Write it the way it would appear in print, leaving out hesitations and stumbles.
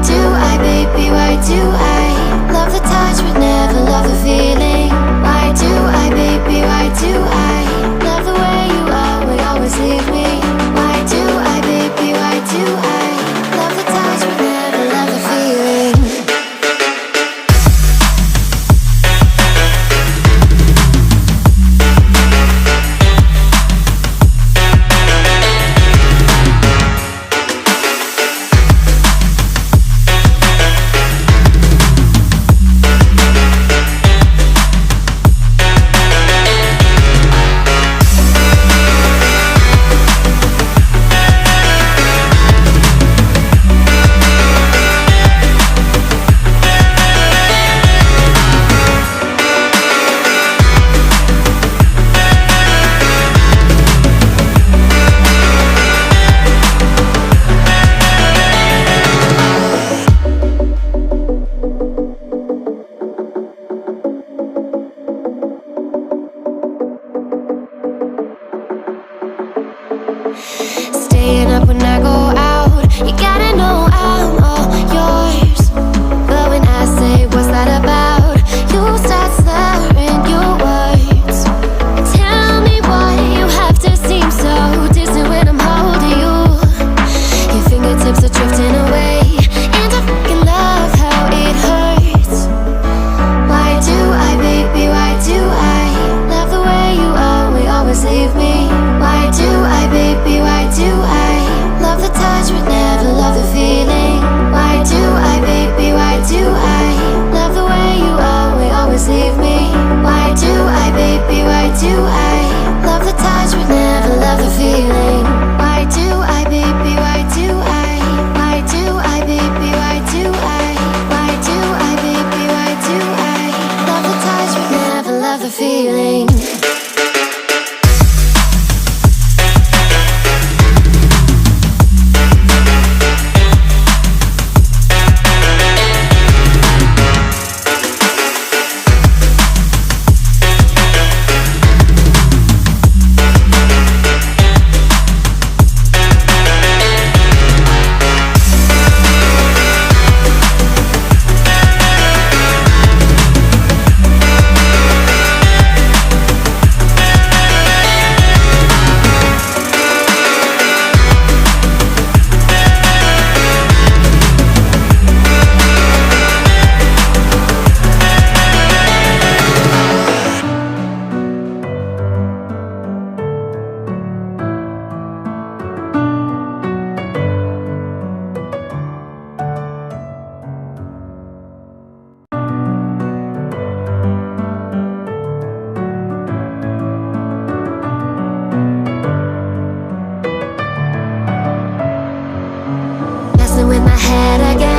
do I, baby, why do I love the touch but never love the feeling? Why do I, baby, why do I love the way you always leave me? Why do I, baby, why do I love the touch but never love the feeling? Staying up when I go out, you gotta know I'm all yours. But when I say what's that about, you start slurring your words. Tell me why you have to seem so distant when I'm holding you. Your fingertips are drifting away, and I fucking love how it hurts. Why do I, baby, why do I love the way you always leave me? Why do I, baby, why do I love the touch but never love the feeling? Why do I, baby, why do I love the way you always leave me? Why do I, baby, why do I love the touch but never love the feeling? Why do I, baby, why do I? Why do I, baby, why do I? Why do I, baby, why do I love the touch but never love the feeling? With my head again,